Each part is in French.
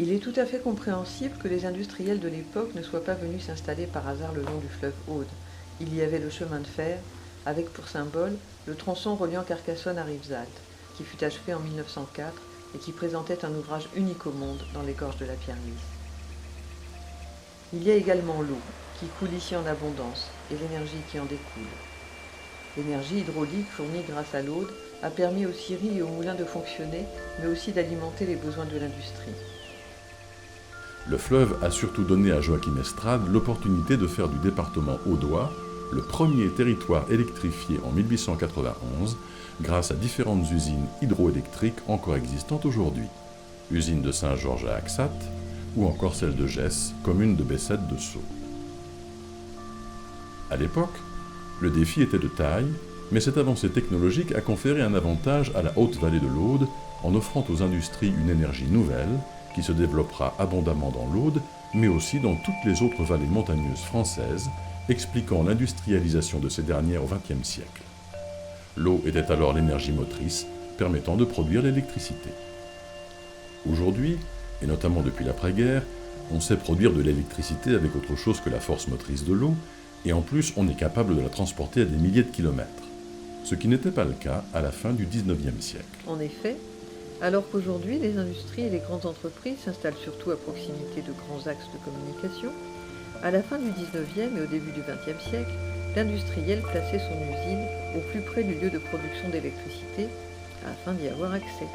Il est tout à fait compréhensible que les industriels de l'époque ne soient pas venus s'installer par hasard le long du fleuve Aude. Il y avait le chemin de fer, avec pour symbole le tronçon reliant Carcassonne à Rivesaltes, qui fut achevé en 1904 et qui présentait un ouvrage unique au monde dans les gorges de la pierre lisse. Il y a également l'eau, qui coule ici en abondance, et l'énergie qui en découle. L'énergie hydraulique fournie grâce à l'Aude a permis aux scieries et aux moulins de fonctionner, mais aussi d'alimenter les besoins de l'industrie. Le fleuve a surtout donné à Joachim Estrade l'opportunité de faire du département audois le premier territoire électrifié en 1891 grâce à différentes usines hydroélectriques encore existantes aujourd'hui. Usine de Saint-Georges à Axat ou encore celle de Gesse, commune de Bessèdes-de-Sceaux. À l'époque, le défi était de taille, mais cette avancée technologique a conféré un avantage à la haute vallée de l'Aude en offrant aux industries une énergie nouvelle qui se développera abondamment dans l'Aude, mais aussi dans toutes les autres vallées montagneuses françaises, expliquant l'industrialisation de ces dernières au XXe siècle. L'eau était alors l'énergie motrice permettant de produire l'électricité. Aujourd'hui, et notamment depuis l'après-guerre, on sait produire de l'électricité avec autre chose que la force motrice de l'eau, et en plus on est capable de la transporter à des milliers de kilomètres, ce qui n'était pas le cas à la fin du XIXe siècle. En effet, alors qu'aujourd'hui les industries et les grandes entreprises s'installent surtout à proximité de grands axes de communication, à la fin du XIXe et au début du XXe siècle, l'industriel plaçait son usine au plus près du lieu de production d'électricité afin d'y avoir accès.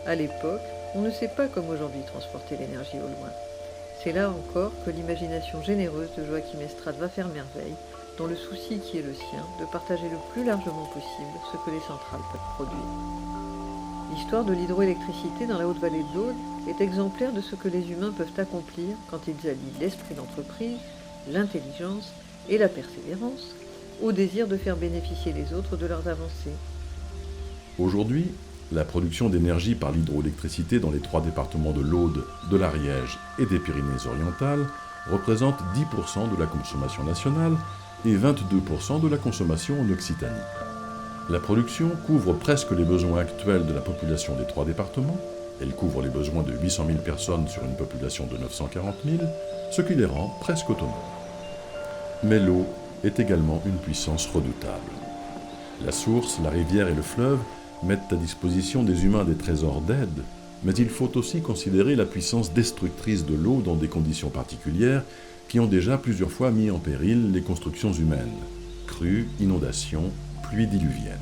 À l'époque, on ne sait pas comme aujourd'hui transporter l'énergie au loin. C'est là encore que l'imagination généreuse de Joachim Estrade va faire merveille, dans le souci qui est le sien de partager le plus largement possible ce que les centrales peuvent produire. L'histoire de l'hydroélectricité dans la haute vallée de l'Aude est exemplaire de ce que les humains peuvent accomplir quand ils allient l'esprit d'entreprise, l'intelligence et la persévérance au désir de faire bénéficier les autres de leurs avancées. Aujourd'hui, la production d'énergie par l'hydroélectricité dans les 3 départements de l'Aude, de l'Ariège et des Pyrénées-Orientales représente 10% de la consommation nationale et 22% de la consommation en Occitanie. La production couvre presque les besoins actuels de la population des 3 départements. Elle couvre les besoins de 800 000 personnes sur une population de 940 000, ce qui les rend presque autonomes. Mais l'eau est également une puissance redoutable. La source, la rivière et le fleuve mettent à disposition des humains des trésors d'aide, mais il faut aussi considérer la puissance destructrice de l'eau dans des conditions particulières qui ont déjà plusieurs fois mis en péril les constructions humaines. Crues, inondations, pluies diluviennes.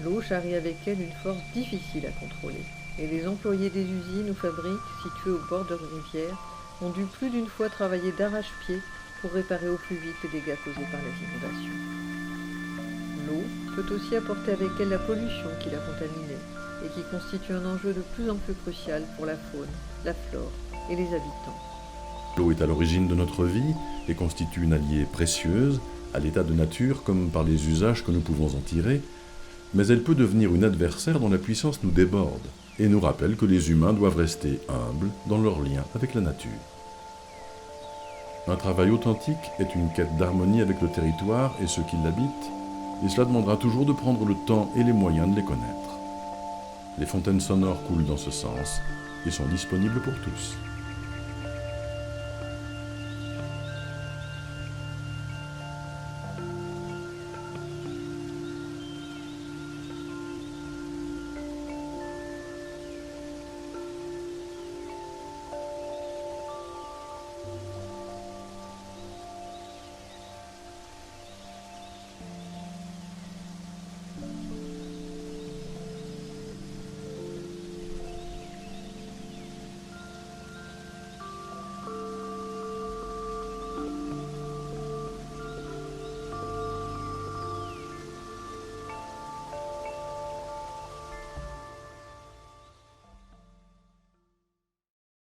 L'eau charrie avec elle une force difficile à contrôler, et les employés des usines ou fabriques situées au bord de rivières ont dû plus d'une fois travailler d'arrache-pied pour réparer au plus vite les dégâts causés par les inondations. L'eau peut aussi apporter avec elle la pollution qui l'a contaminée et qui constitue un enjeu de plus en plus crucial pour la faune, la flore et les habitants. L'eau est à l'origine de notre vie et constitue une alliée précieuse à l'état de nature comme par les usages que nous pouvons en tirer, mais elle peut devenir une adversaire dont la puissance nous déborde et nous rappelle que les humains doivent rester humbles dans leur lien avec la nature. Un travail authentique est une quête d'harmonie avec le territoire et ceux qui l'habitent, et cela demandera toujours de prendre le temps et les moyens de les connaître. Les fontaines sonores coulent dans ce sens et sont disponibles pour tous.